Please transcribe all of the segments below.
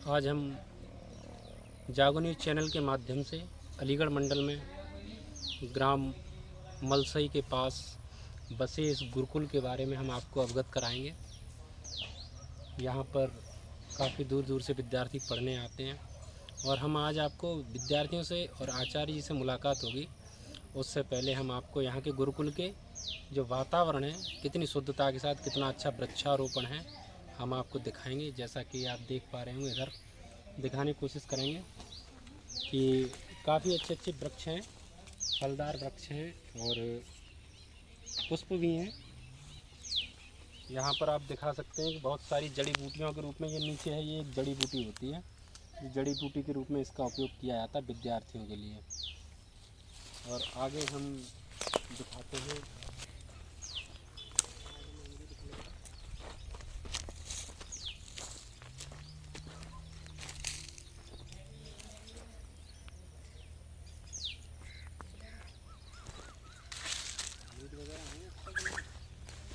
आज हम जागो न्यूज़ चैनल के माध्यम से अलीगढ़ मंडल में ग्राम मलसई के पास बसे इस गुरुकुल के बारे में हम आपको अवगत कराएंगे। यहाँ पर काफ़ी दूर दूर से विद्यार्थी पढ़ने आते हैं और हम आज आपको विद्यार्थियों से और आचार्य जी से मुलाकात होगी। उससे पहले हम आपको यहाँ के गुरुकुल के जो वातावरण है, कितनी शुद्धता के साथ कितना अच्छा वृक्षारोपण है, हम आपको दिखाएंगे। जैसा कि आप देख पा रहे होंगे, इधर दिखाने की कोशिश करेंगे कि काफ़ी अच्छे अच्छे वृक्ष हैं, फलदार वृक्ष हैं और पुष्प भी हैं। यहाँ पर आप दिखा सकते हैं कि बहुत सारी जड़ी बूटियों के रूप में ये नीचे है, ये एक जड़ी बूटी होती है। ये जड़ी बूटी के रूप में इसका उपयोग किया जाता है विद्यार्थियों के लिए। और आगे हम दिखाते हैं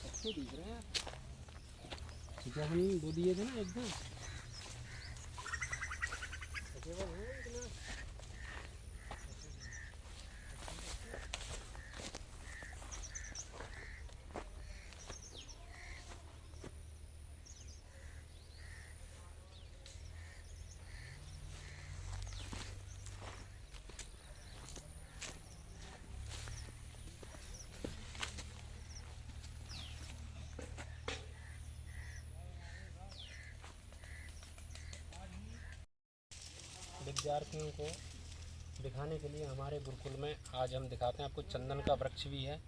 अच्छे दिख रहे हैं। जो हम वो दिए थे ना एकदम विद्यार्थियों को दिखाने के लिए हमारे गुरुकुल में आज हम दिखाते हैं आपको चंदन का वृक्ष भी है।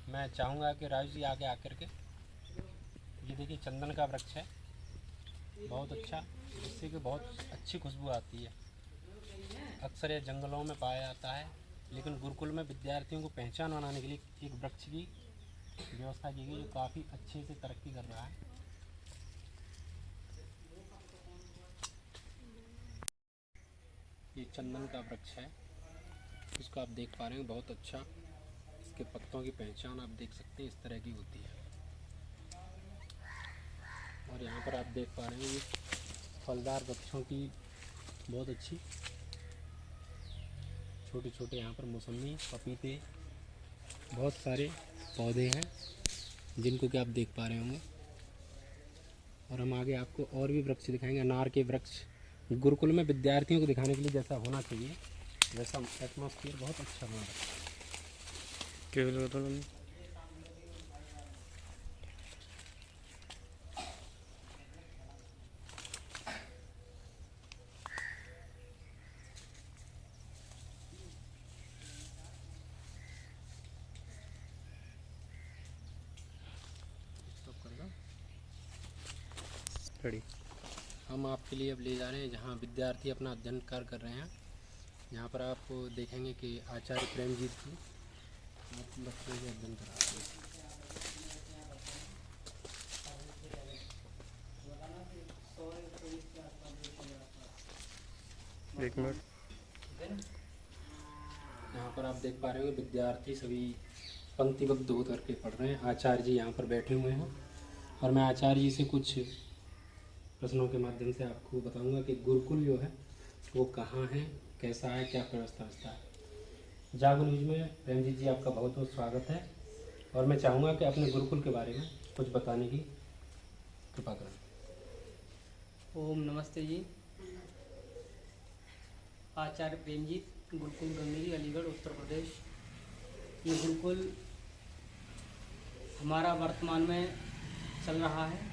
मैं चाहूँगा कि राजू जी आगे आकर के, ये देखिए चंदन का वृक्ष है, बहुत अच्छा, जिससे कि बहुत अच्छी खुशबू आती है। अक्सर ये जंगलों में पाया जाता है, लेकिन गुरुकुल में विद्यार्थियों को पहचान बनाने के लिए एक वृक्ष की व्यवस्था की गई जो काफ़ी अच्छे से तरक्की कर रहा है। ये चंदन का वृक्ष है, इसको आप देख पा रहे हैं, बहुत अच्छा। इसके पत्तों की पहचान आप देख सकते हैं, इस तरह की होती है। और यहाँ पर आप देख पा रहे हैं ये फलदार वृक्षों की बहुत अच्छी छोटे छोटे यहाँ पर मौसमी, पपीते, बहुत सारे पौधे हैं जिनको कि आप देख पा रहे होंगे। और हम आगे आपको और भी वृक्ष दिखाएंगे, अनार के वृक्ष। गुरुकुल में विद्यार्थियों को दिखाने के लिए जैसा होना चाहिए, वैसा एटमॉस्फेयर बहुत अच्छा बना रखा है। हम आपके लिए अब ले जा रहे हैं जहाँ विद्यार्थी अपना अध्ययन कार्य कर रहे हैं। यहाँ पर आप देखेंगे कि आचार्य प्रेमजीत जी बच्चों के अध्ययन कराते हैं। एक मिनट। यहाँ पर आप देख पा रहे हो विद्यार्थी सभी पंक्तिबद्ध होकर के पढ़ रहे हैं। आचार्य जी यहाँ पर बैठे हुए हैं और मैं आचार्य जी से कुछ प्रश्नों के माध्यम से आपको बताऊंगा कि गुरुकुल जो है वो कहाँ है, कैसा है, क्या व्यवस्था है। जागो न्यूज़ में प्रेमजीत जी आपका बहुत बहुत स्वागत है और मैं चाहूँगा कि अपने गुरुकुल के बारे में कुछ बताने की कृपा करें। ओम नमस्ते जी। आचार्य प्रेमजीत, गुरुकुल गंगेरी, अलीगढ़, उत्तर प्रदेश। ये गुरुकुल हमारा वर्तमान में चल रहा है।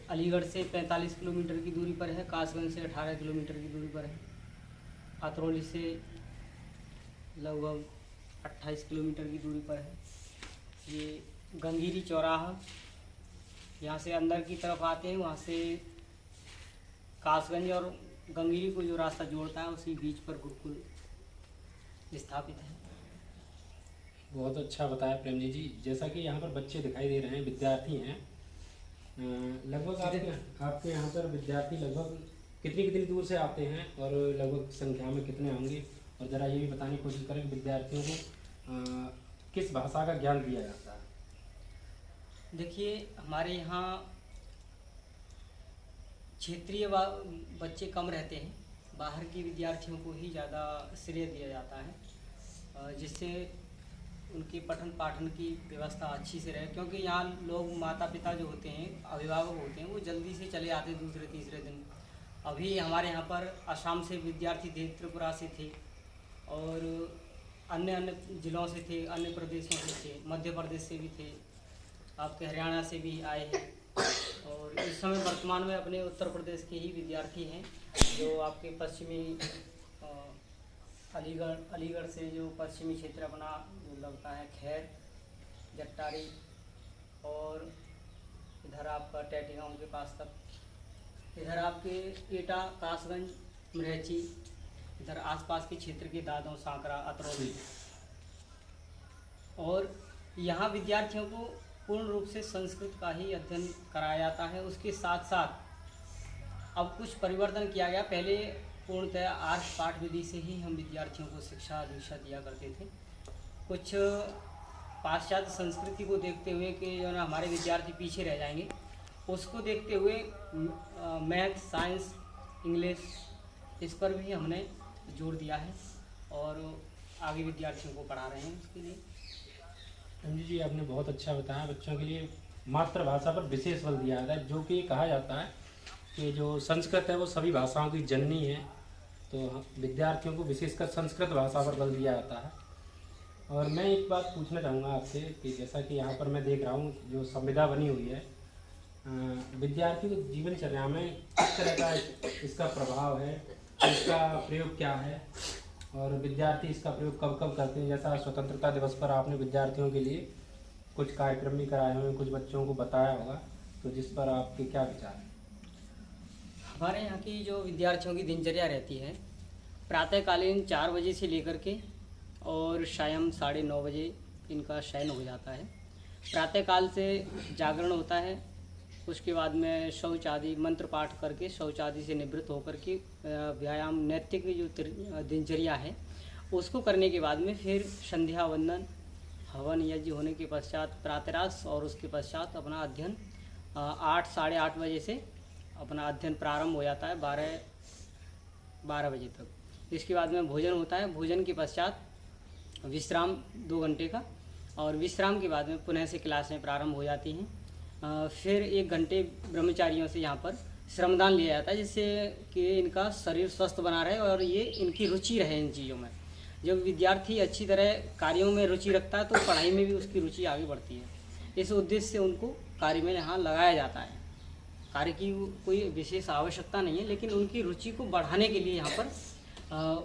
अलीगढ़ से 45 किलोमीटर की दूरी पर है, कासगंज से 18 किलोमीटर की दूरी पर है, अतरौली से लगभग 28 किलोमीटर की दूरी पर है। ये गंगेरी चौराहा, यहाँ से अंदर की तरफ आते हैं, वहाँ से कासगंज और गंगेरी को जो रास्ता जोड़ता है उसी बीच पर गुरुकुल स्थापित है। बहुत अच्छा बताया प्रेम जी। जैसा कि यहाँ पर बच्चे दिखाई दे रहे हैं, विद्यार्थी हैं, लगभग आपके यहाँ पर विद्यार्थी लगभग कितनी कितनी दूर से आते हैं और लगभग संख्या में कितने होंगे, और ज़रा ये भी बताने की कोशिश करें कि विद्यार्थियों को किस भाषा का ज्ञान दिया जाता है। देखिए, हमारे यहाँ क्षेत्रीय बच्चे कम रहते हैं, बाहर के विद्यार्थियों को ही ज़्यादा श्रेय दिया जाता है, जिससे उनके पठन पाठन की व्यवस्था अच्छी से रहे। क्योंकि यहाँ लोग माता पिता जो होते हैं, अभिभावक होते हैं, वो जल्दी से चले आते दूसरे तीसरे दिन। अभी हमारे यहाँ पर असम से विद्यार्थी थे, त्रिपुरा से थे और अन्य अन्य ज़िलों से थे, अन्य प्रदेशों से थे, मध्य प्रदेश से भी थे, आपके हरियाणा से भी आए हैं। और इस समय वर्तमान में अपने उत्तर प्रदेश के ही विद्यार्थी हैं, जो आपके पश्चिमी अलीगढ़ से जो पश्चिमी क्षेत्र अपना जो लगता है, खैर, जट्टारी और इधर आपका टैटी गाँव के पास तक, इधर आपके एटा, कासगंज, मरहची, इधर आसपास के क्षेत्र के दादों, सांकरा, अतरौली। और यहाँ विद्यार्थियों को पूर्ण रूप से संस्कृत का ही अध्ययन कराया जाता है। उसके साथ साथ अब कुछ परिवर्तन किया गया। पहले पूर्णतः आर्ष पाठ विधि से ही हम विद्यार्थियों को शिक्षा दीक्षा दिया करते थे। कुछ पाश्चात्य संस्कृति को देखते हुए कि जो ना हमारे विद्यार्थी पीछे रह जाएंगे, उसको देखते हुए मैथ, साइंस, इंग्लिश, इस पर भी हमने जोर दिया है और आगे विद्यार्थियों को पढ़ा रहे हैं उसके लिए। रंजू जी, आपने बहुत अच्छा बताया। बच्चों के लिए मातृभाषा पर विशेष बल दिया जाता है, जो कि कहा जाता है कि जो संस्कृत है वो सभी भाषाओं की जननी है। तो विद्यार्थियों को विशेषकर संस्कृत भाषा पर बल दिया जाता है। और मैं एक बात पूछना चाहूँगा आपसे कि जैसा कि यहाँ पर मैं देख रहा हूँ जो संविदा बनी हुई है, विद्यार्थी को जीवनचर्या में किस तरह का इसका प्रभाव है, इसका प्रयोग क्या है और विद्यार्थी इसका प्रयोग कब कब करते हैं। जैसा स्वतंत्रता दिवस पर आपने विद्यार्थियों के लिए कुछ कार्यक्रम भी कराए होंगे, कुछ बच्चों को बताया होगा, तो जिस पर आपके क्या विचार हैं? हमारे यहाँ की जो विद्यार्थियों की दिनचर्या रहती है, प्रातःकालीन 4 बजे से लेकर के और शाम 9:30 बजे इनका शयन हो जाता है। प्रातःकाल से जागरण होता है, उसके बाद में शौच आदि मंत्र पाठ करके शौच आदि से निवृत्त होकर के व्यायाम नैतिक जो दिनचर्या है उसको करने के बाद में फिर संध्या वंदन, हवन यज्ञ होने के पश्चात प्रातराश और उसके पश्चात अपना अध्ययन 8 साढ़े 8 बजे से अपना अध्ययन प्रारंभ हो जाता है 12 बजे तक। इसके बाद में भोजन होता है, भोजन के पश्चात विश्राम 2 घंटे का, और विश्राम के बाद में पुनः से क्लासें प्रारंभ हो जाती हैं। फिर 1 घंटे ब्रह्मचारियों से यहाँ पर श्रमदान लिया जाता है, जिससे कि इनका शरीर स्वस्थ बना रहे और ये इनकी रुचि रहे इन चीज़ों में। जब विद्यार्थी अच्छी तरह कार्यों में रुचि रखता है तो पढ़ाई में भी उसकी रुचि आगे बढ़ती है। इस उद्देश्य से उनको कार्य में यहाँ लगाया जाता है। कार्य की कोई विशेष आवश्यकता नहीं है, लेकिन उनकी रुचि को बढ़ाने के लिए यहाँ पर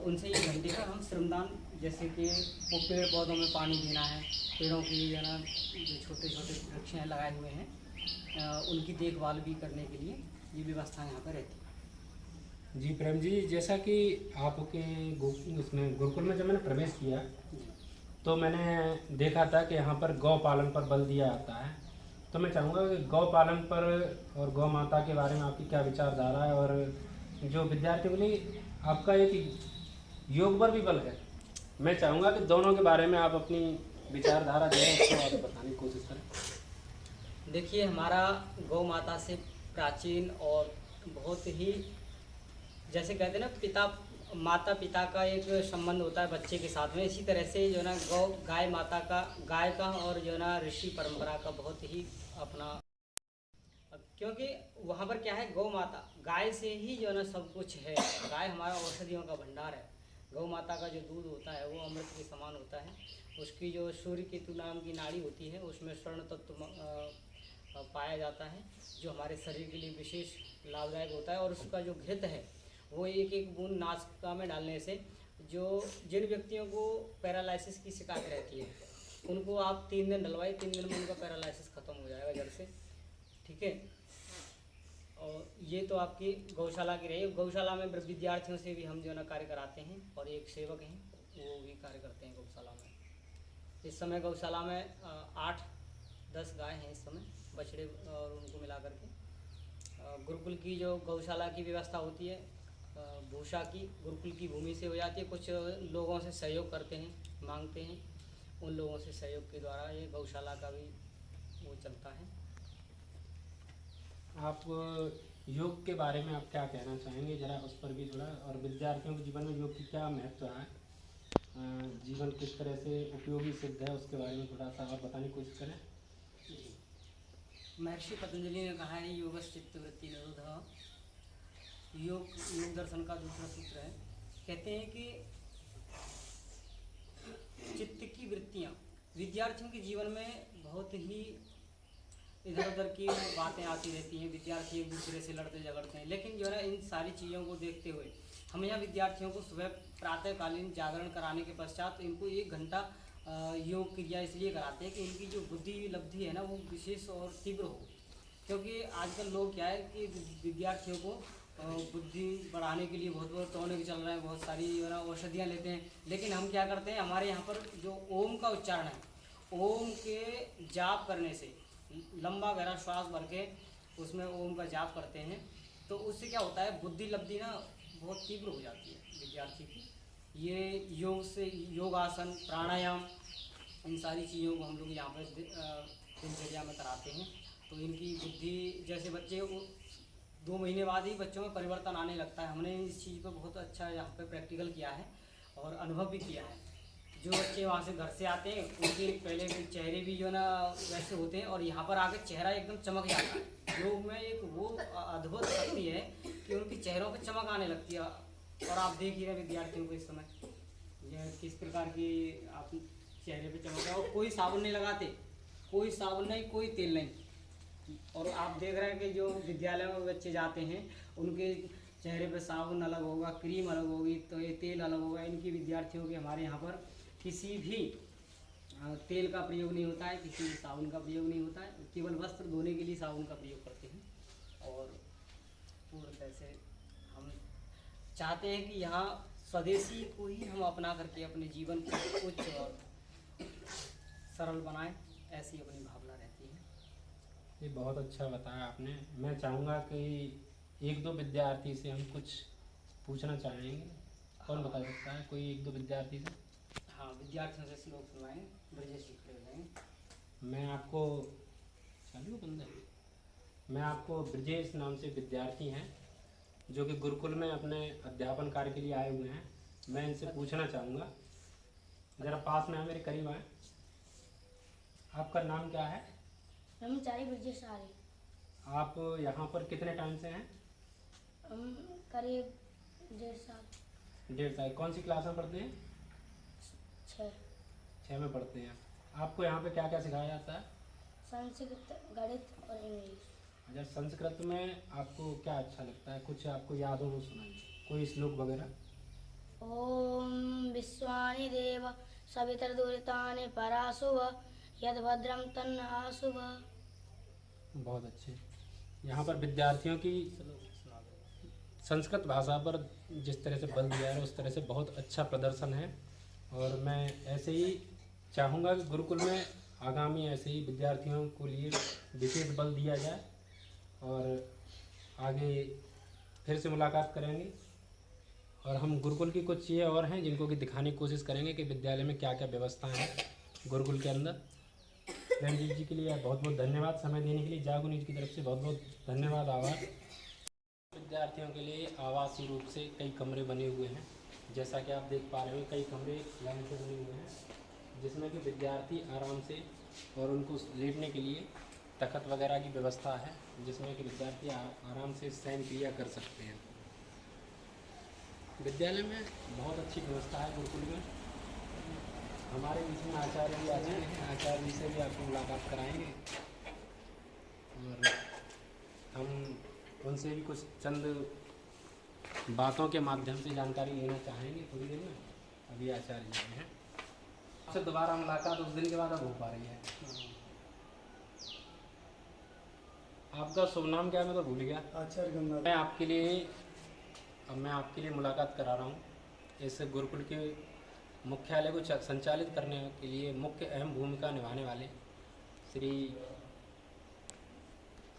उनसे 1 घंटे का हम श्रमदान, जैसे कि वो पेड़ पौधों में पानी देना है, पेड़ों की जो ना जो छोटे छोटे वृक्ष हैं लगाए हुए हैं, उनकी देखभाल भी करने के लिए ये व्यवस्था यहाँ पर रहती है। जी प्रेम जी, जैसा कि आपके इसमें गुरुकुल में जब मैंने प्रवेश किया तो मैंने देखा था कि यहाँ पर गौ पालन पर बल दिया जाता है। तो मैं चाहूँगा कि गौ पालन पर और गौ माता के बारे में आपकी क्या विचारधारा है, और जो विद्यार्थियों के लिए आपका एक योग पर भी बल है। मैं चाहूँगा कि दोनों के बारे में आप अपनी विचारधारा जो है उसको आप बताने की कोशिश करें। देखिए, हमारा गौ माता से प्राचीन और बहुत ही, जैसे कहते हैं ना, माता पिता का एक संबंध होता है बच्चे के साथ में, इसी तरह से जो ना गाय माता का, गाय का और जो ना ऋषि परंपरा का बहुत ही अपना, क्योंकि वहाँ पर क्या है, गौ माता, गाय से ही जो ना सब कुछ है। गाय हमारा औषधियों का भंडार है। गौ माता का जो दूध होता है वो अमृत के समान होता है। उसकी जो सूर्य केतु नाम की नाड़ी होती है उसमें स्वर्ण तत्व पाया जाता है, जो हमारे शरीर के लिए विशेष लाभदायक होता है। और उसका जो घृत है वो एक एक बूंद नासिका में डालने से, जो जिन व्यक्तियों को पैरालिसिस की शिकायत रहती है उनको आप 3 दिन डलवाए, 3 दिन में उनका पैरालिसिस ख़त्म हो जाएगा जड़ से। ठीक है। और ये तो आपकी गौशाला की रही। गौशाला में विद्यार्थियों से भी हम जो ना कार्य कराते हैं, और एक सेवक हैं वो भी कार्य करते हैं गौशाला में। इस समय गौशाला में 8-10 गाय हैं इस समय, बछड़े और उनको मिला करके। गुरुकुल की जो गौशाला की व्यवस्था होती है, भूषा की गुरुकुल की भूमि से हो जाती है। कुछ लोगों से सहयोग करते हैं, मांगते हैं, उन लोगों से सहयोग के द्वारा ये गौशाला का भी वो चलता है। आप योग के बारे में आप क्या कहना चाहेंगे, जरा उस पर भी थोड़ा, और विद्यार्थियों के जीवन में योग की क्या महत्व है, जीवन किस तरह से उपयोगी सिद्ध है, उसके बारे में थोड़ा सा और बताने की कोशिश करें। महर्षि पतंजलि ने कहा है योग चित्तवृत्ति निरोध। योग दर्शन का दूसरा सूत्र है। कहते हैं कि चित्त की वृत्तियाँ विद्यार्थियों के जीवन में बहुत ही इधर उधर की बातें आती रहती हैं। विद्यार्थी एक दूसरे से लड़ते झगड़ते हैं, लेकिन जो है ना, इन सारी चीज़ों को देखते हुए हम यहाँ विद्यार्थियों को सुबह प्रातःकालीन जागरण कराने के पश्चात इनको 1 घंटा योग क्रिया इसलिए कराते हैं कि इनकी जो बुद्धि लब्धि है ना, वो विशेष और तीव्र हो। क्योंकि आजकल लोग क्या है कि विद्यार्थियों को बुद्धि बढ़ाने के लिए बहुत बहुत टॉनिक चल रहे हैं, बहुत सारी जो ना औषधियाँ लेते हैं, लेकिन हम क्या करते हैं, हमारे यहाँ पर जो ओम का उच्चारण है, ओम के जाप करने से लंबा गहरा श्वास भर के उसमें ओम का जाप करते हैं, तो उससे क्या होता है, बुद्धि लब्धि ना बहुत तीव्र हो जाती है विद्यार्थी की। ये योग से योगासन प्राणायाम इन सारी चीज़ों को हम लोग यहाँ पर दिनचर्या में कराते हैं, तो इनकी बुद्धि, जैसे बच्चे 2 महीने बाद ही बच्चों में परिवर्तन आने लगता है। हमने इस चीज़ पर बहुत अच्छा यहाँ पे प्रैक्टिकल किया है और अनुभव भी किया है। जो बच्चे वहाँ से घर से आते हैं उनके पहले के चेहरे भी जो ना वैसे होते हैं, और यहाँ पर आकर चेहरा एकदम चमक जाता है। योग में एक वो अद्भुत शक्ति है कि उनके चेहरों पर चमक आने लगती है। और आप देख ही रहे विद्यार्थियों को इस समय यह किस प्रकार की आप चेहरे पे चमक है, और कोई साबुन नहीं लगाते, कोई साबुन नहीं, कोई तेल नहीं। और आप देख रहे हैं कि जो विद्यालय में बच्चे जाते हैं उनके चेहरे पे साबुन अलग होगा, क्रीम अलग होगी, तो ये तेल अलग होगा। इनकी विद्यार्थियों के हमारे यहाँ पर किसी भी तेल का प्रयोग नहीं होता है, किसी भी साबुन का प्रयोग नहीं होता है, केवल वस्त्र धोने के लिए साबुन का प्रयोग करते हैं। और पूर्णतः से हम चाहते हैं कि यहाँ स्वदेशी को ही हम अपना करके अपने जीवन को उच्च और सरल बनाएं, ऐसी अपनी भावना रहती है। ये बहुत अच्छा बताया आपने। मैं चाहूँगा कि 1-2 विद्यार्थी से हम कुछ पूछना चाहेंगे। कौन बता सकता है, कोई 1-2 विद्यार्थी से? हाँ, विद्यार्थियों से श्लोक सुनवाएंगे, ब्रजेश जी खड़े हो जाएंगे। मैं आपको चालू बंद है। मैं आपको ब्रजेश नाम से विद्यार्थी हैं जो कि गुरुकुल में अपने अध्यापन कार्य के लिए आए हुए हैं। मैं इनसे पूछना चाहूँगा, ज़रा पास में मेरे करीब आए। आपका नाम क्या है? ब्रह्मचारी ब्रजेश आर्य। आप यहाँ पर कितने टाइम से हैं? हम करीब 1.5 साल। 1.5 साल। कौन सी क्लास में पढ़ते हैं? 6 में पढ़ते हैं। आपको यहाँ पे क्या क्या सिखाया जाता है? संस्कृत, गणित और इंग्लिश। अच्छा, संस्कृत में आपको क्या अच्छा लगता है? कुछ आपको याद हो वो सुनाइए, कोई श्लोक वगैरह। ओम विश्वानि देव सवितर्दुरितानि पराशुभ यद्भद्रम तन्न आशुभ। बहुत अच्छे। यहाँ पर विद्यार्थियों की संस्कृत भाषा पर जिस तरह से बल दिया है उस तरह से बहुत अच्छा प्रदर्शन है, और मैं ऐसे ही चाहूँगा कि गुरुकुल में आगामी ऐसे ही विद्यार्थियों को लिए विशेष बल दिया जाए, और आगे फिर से मुलाकात करेंगे। और हम गुरुकुल की कुछ चीज़ें और हैं जिनको कि दिखाने की कोशिश करेंगे कि विद्यालय में क्या क्या व्यवस्था है गुरुकुल के अंदर। रणजीत जी के लिए बहुत बहुत धन्यवाद समय देने के लिए। जागो न्यूज़ की तरफ से बहुत बहुत धन्यवाद, आभार। विद्यार्थियों के लिए आवासीय रूप से कई कमरे बने हुए हैं, जैसा कि आप देख पा रहे हो। कई कमरे लाइन से बने हुए हैं जिसमें कि विद्यार्थी आराम से, और उनको लेटने के लिए तख्त वगैरह की व्यवस्था है जिसमें कि विद्यार्थी आराम से शयन क्रिया कर सकते हैं। विद्यालय में बहुत अच्छी व्यवस्था है गुरुकुल में। हमारे बीच में आचार्य भी आते हैं, आचार्य जी से भी आपको मुलाकात कराएंगे, और हम उनसे भी कुछ चंद बातों के माध्यम से जानकारी लेना चाहेंगे थोड़ी देर में। अभी आचार्य जी हैं, आपसे दोबारा मुलाकात उस दिन के बाद अब हो पा रही है। आपका शुभ नाम क्या है? मैं तो भूल गया। आचार्य गंगा। मैं आपके लिए मुलाकात करा रहा हूँ। इस गुरुकुल के मुख्यालय को संचालित करने के लिए मुख्य अहम भूमिका निभाने वाले श्री,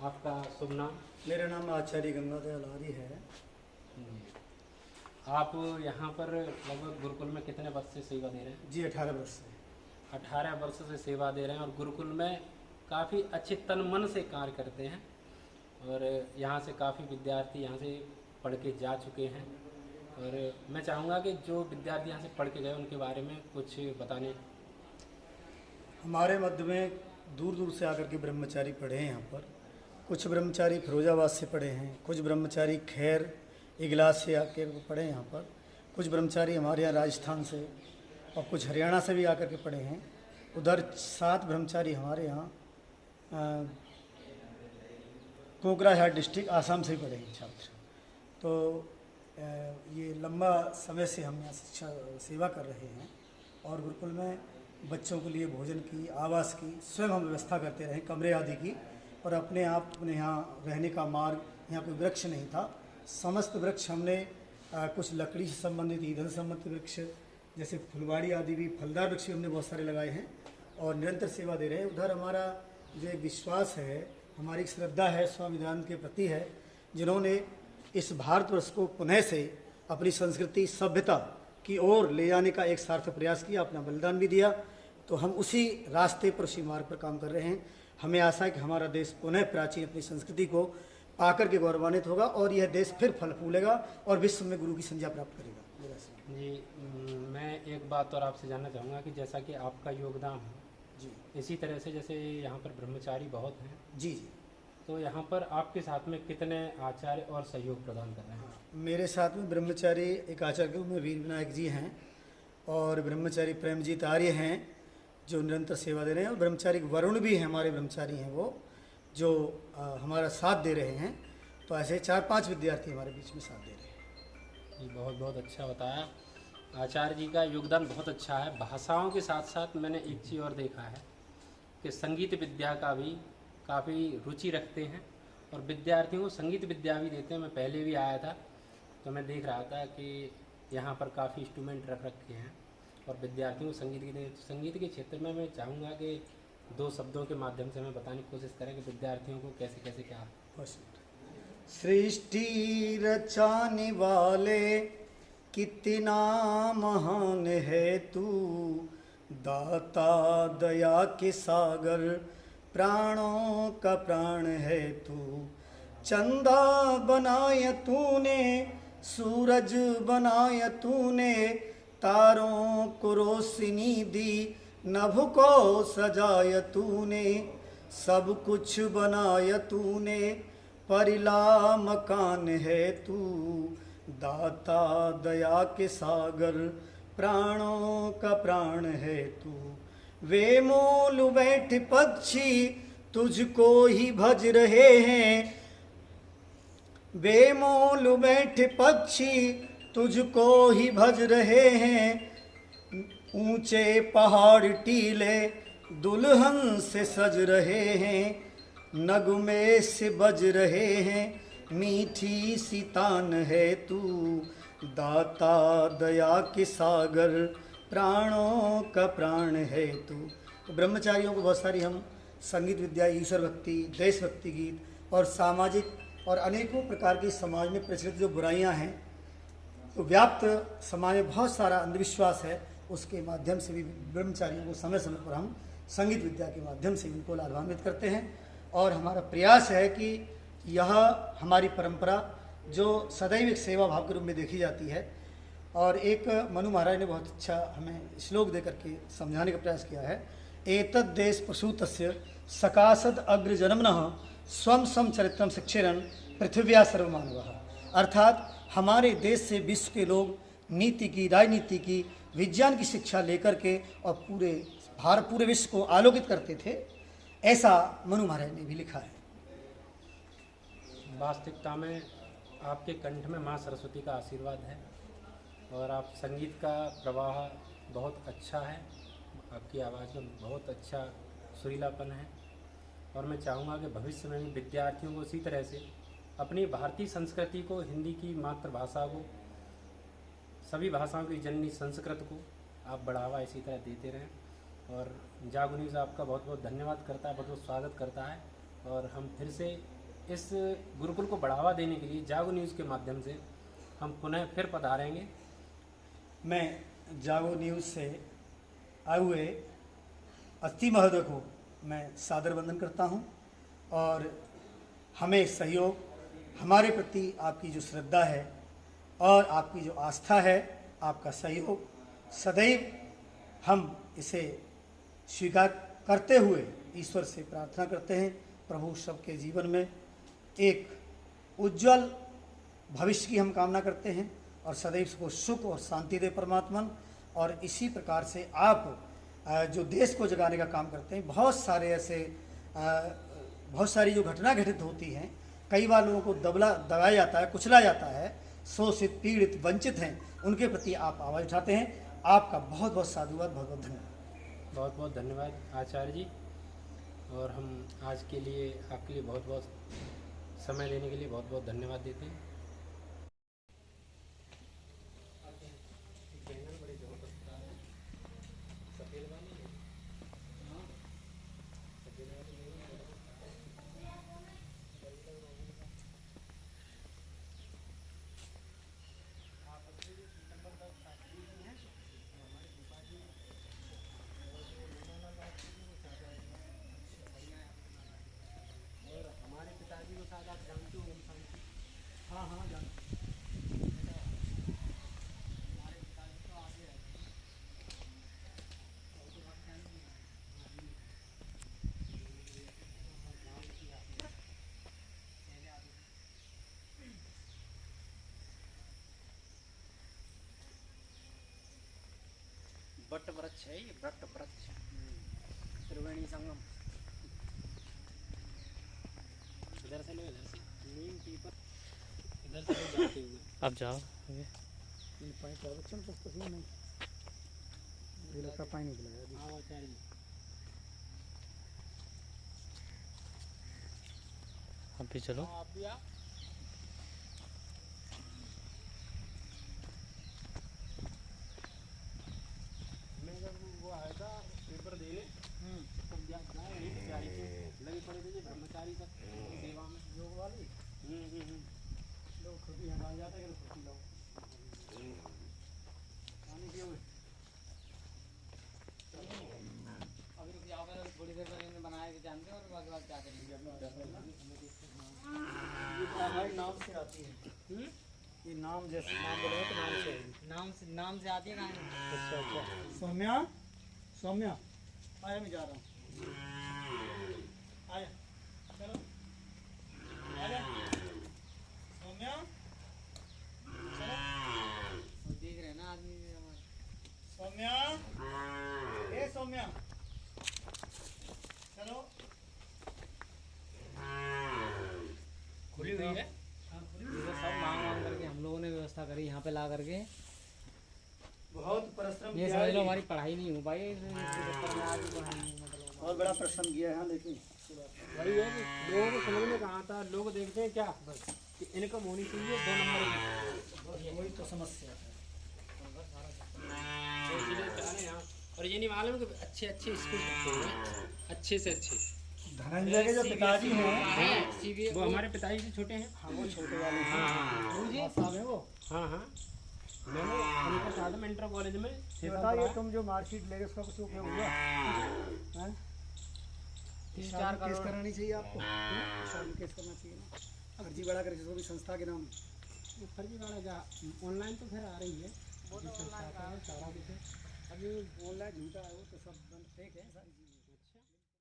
आपका शुभ नाम? मेरा नाम आचार्य गंगाधर आर्य है। आप यहाँ पर लगभग गुरुकुल में कितने वर्ष से सेवा दे रहे हैं? जी 18 वर्ष से। 18 वर्ष से सेवा दे रहे हैं, और गुरुकुल में काफ़ी अच्छे तन मन से कार्य करते हैं। और यहाँ से काफ़ी विद्यार्थी यहाँ से पढ़ के जा चुके हैं। और मैं चाहूँगा कि जो विद्यार्थी यहाँ से पढ़ के गए उनके बारे में कुछ बताने। हमारे मध्य में दूर दूर से आकर के ब्रह्मचारी पढ़े हैं यहाँ पर। कुछ ब्रह्मचारी फिरोजाबाद से पढ़े हैं, कुछ ब्रह्मचारी खैर इगलास से आके पढ़े हैं यहाँ पर, कुछ ब्रह्मचारी हमारे यहाँ राजस्थान से और कुछ हरियाणा से भी आकर के पढ़े हैं। उधर 7 ब्रह्मचारी हमारे यहाँ कोकराझार डिस्ट्रिक्ट आसाम से भी पढ़े हैं छात्र। तो ये लंबा समय से हम यहाँ शिक्षा सेवा कर रहे हैं और गुरुकुल में बच्चों के लिए भोजन की, आवास की स्वयं हम व्यवस्था करते रहे, कमरे आदि की। और अपने यहाँ रहने का मार्ग, यहाँ कोई वृक्ष नहीं था। समस्त वृक्ष हमने कुछ लकड़ी से संबंधित, ईंधन संबंधित वृक्ष जैसे फुलवाड़ी आदि भी, फलदार वृक्ष भी हमने बहुत सारे लगाए हैं और निरंतर सेवा दे रहे हैं। उधर हमारा जो एक विश्वास है, हमारी श्रद्धा है स्वामी विवेकानंद के प्रति है, जिन्होंने इस भारतवर्ष को पुनः से अपनी संस्कृति, सभ्यता की ओर ले जाने का एक सार्थक प्रयास किया, अपना बलिदान भी दिया। तो हम उसी रास्ते पर, उसी मार्ग पर काम कर रहे हैं। हमें आशा है कि हमारा देश पुनः प्राचीन अपनी संस्कृति को पाकर के गौरवान्वित होगा और यह देश फिर फल फूलेगा और विश्व में गुरु की संज्ञा प्राप्त करेगा। जी, मैं एक बात और आपसे जानना चाहूँगा कि जैसा कि आपका योगदान है जी, इसी तरह से जैसे यहाँ पर ब्रह्मचारी बहुत हैं, जी जी, तो यहाँ पर आपके साथ में कितने आचार्य और सहयोग प्रदान कर रहे हैं? मेरे साथ में ब्रह्मचारी एक आचार्य के रूप में वीर विनायक जी हैं और ब्रह्मचारी प्रेमजीत आर्य हैं जो निरंतर सेवा दे रहे हैं, और ब्रह्मचारी वरुण भी हैं, हमारे ब्रह्मचारी हैं वो, जो हमारा साथ दे रहे हैं। तो ऐसे 4-5 विद्यार्थी हमारे बीच में साथ दे रहे हैं। जी, बहुत बहुत अच्छा बताया। आचार्य जी का योगदान बहुत अच्छा है। भाषाओं के साथ साथ मैंने एक चीज़ और देखा है कि संगीत विद्या का भी काफ़ी रुचि रखते हैं और विद्यार्थियों को संगीत विद्या भी देते हैं। मैं पहले भी आया था तो मैं देख रहा था कि यहाँ पर काफ़ी इंस्ट्रूमेंट रख रखे हैं और विद्यार्थियों को संगीत की देते। संगीत के क्षेत्र में मैं चाहूँगा कि 2 शब्दों के माध्यम से मैं बताने की कोशिश करें कि विद्यार्थियों को कैसे कैसे क्या। सृष्टि रचाने वाले कितना महान है तू, दाता दया के सागर, प्राणों का प्राण है तू। चंदा बनाया तूने, सूरज बनाया तूने, तारों को रोशनी दी, नभ को सजाया तूने। सब कुछ बनाया तूने, परिला मकान है तू, दाता दया के सागर, प्राणों का प्राण है तू। वे मोल बैठ पक्षी तुझको ही भज रहे हैं, वे मोल बैठ पक्षी तुझको ही भज रहे हैं। ऊंचे पहाड़ टीले दुल्हन से सज रहे हैं, नगमे से बज रहे हैं, मीठी सी तान है तू, दाता दया के सागर, प्राणों का प्राण है तू। तो ब्रह्मचारियों को बहुत सारी हम संगीत विद्या, ईश्वर भक्ति, देशभक्ति गीत और सामाजिक और अनेकों प्रकार की समाज में प्रचलित जो बुराइयां हैं, तो व्याप्त समाज में बहुत सारा अंधविश्वास है, उसके माध्यम से भी ब्रह्मचारियों को समय समय पर हम संगीत विद्या के माध्यम से उनको लाभान्वित करते हैं। और हमारा प्रयास है कि यह हमारी परंपरा जो सदैव एक सेवा भाव के रूप में देखी जाती है। और एक मनु महाराज ने बहुत अच्छा हमें श्लोक दे करके समझाने का प्रयास किया है। एतद् देश प्रसूतस्य सकाशद अग्र जन्मनः स्वम सम चरित्रम शिक्षेरन पृथिव्या सर्वमानवः। अर्थात हमारे देश से विश्व के लोग नीति की, राजनीति की, विज्ञान की शिक्षा लेकर के और पूरे विश्व को आलोकित करते थे, ऐसा मनु महाराज ने भी लिखा है। वास्तविकता में आपके कंठ में माँ सरस्वती का आशीर्वाद है और आप संगीत का प्रवाह बहुत अच्छा है, आपकी आवाज़ में बहुत अच्छा सुरीलापन है। और मैं चाहूँगा कि भविष्य में भी विद्यार्थियों को इसी तरह से अपनी भारतीय संस्कृति को, हिंदी की मातृभाषा को, सभी भाषाओं की जननी संस्कृत को आप बढ़ावा इसी तरह देते रहें। और जागो न्यूज़ आपका बहुत बहुत धन्यवाद करता है, बहुत बहुत स्वागत करता है। और हम फिर से इस गुरुकुल को बढ़ावा देने के लिए जागो न्यूज़ के माध्यम से हम पुनः फिर पधारेंगे। मैं जागो न्यूज़ से आए हुए अतिथि महोदय को मैं सादर वंदन करता हूं और हमें सहयोग, हमारे प्रति आपकी जो श्रद्धा है और आपकी जो आस्था है, आपका सहयोग सदैव हम इसे स्वीकार करते हुए ईश्वर से प्रार्थना करते हैं, प्रभु सबके जीवन में एक उज्जवल भविष्य की हम कामना करते हैं और सदैव को सुख और शांति दे परमात्मा। और इसी प्रकार से आप जो देश को जगाने का काम करते हैं, बहुत सारे ऐसे बहुत सारी जो घटना घटित होती हैं, कई बार लोगों को दबाया जाता है, कुचला जाता है, शोषित पीड़ित वंचित हैं, उनके प्रति आप आवाज़ उठाते हैं। आपका बहुत बहुत साधुवाद, बहुत बहुत धन्यवाद। बहुत बहुत धन्यवाद आचार्य जी। और हम आज के लिए आपके लिए बहुत बहुत समय देने के लिए बहुत बहुत धन्यवाद देते हैं। हाँ हाँ जान वट वृक्ष है ये, वट वृक्ष त्रिवेणी संगम। इधर से लो, इधर से नीम पीपल, इधर से लो जाते हुए। अब जाओ आगे। नहीं लगता पानी निकलेगा। हाँ आचार्य जी। अब भी चलो। हाँ, आप भी आओ। मैं जब वो आया था पेपर देने, तब जाए यहीं पे तैयारी पे लगे पड़े थे ब्रह्मचारी तक सेवा में, योग वाली। लोग खुद ही यहाँ जाते हैं, खुद ही लोग पानी पियोगे। अभी रुक जाओ, थोड़ी देर में इन्होंने बनाया कि जानते हो, और बाकी बात क्या करेंगे ये हमारे नाम से आती है। ये नाम जैसे नाम बोलेगा तो नाम से आएगी। नाम से आती है कहाँ? अच्छा अच्छा। सौम्या, सौम्या आया, मैं जा रहा हूँ। आया, चलो आया सौम्या, चलो। देख रहे हैं ना आदमी सौम्या, ए सौम्या, चलो। खुली हुई है। ये सब मांग करके हम लोगों ने व्यवस्था करी यहाँ पे ला करके। बहुत परिश्रम ये किया समझ है, लो हमारी पढ़ाई नहीं हो पाई इसके चक्कर में, आज पढ़ाई नहीं मतलब। बहुत बड़ा परिश्रम किया है। हाँ देखिए, वही है कि लोगों को समझ में कहाँ आता, लोग देखते हैं क्या बस कि इनकम होनी चाहिए 2 नंबर की। वही तो समस्या है। तो इसलिए चाह रहे हैं यहाँ। और ये नहीं मालूम कि अच्छे अच्छे स्कूल हैं, अच्छे से अच्छे। धनंजय के जो पिताजी हैं, वो हमारे पिताजी से छोटे हैं। हाँ वो छोटे वाले हैं। हाँ हाँ साहब हैं वो। हाँ हाँ, मैंने उनका साथ में इंटर कॉलेज में ये बताइए, तुम जो मार्कशीट ले गए उसका कुछ उपयोग हुआ? हैं? 3-4 केस करोड़ करानी चाहिए आपको, शादी केस करना चाहिए ना, फर्जी बड़ा कर जिसको भी संस्था के नाम। ये फर्जी वाला जा ऑनलाइन तो फिर आ रही है, सारा कुछ है। अभी ऑनलाइन झूठा है वो तो सब फेक है सारी चीज़।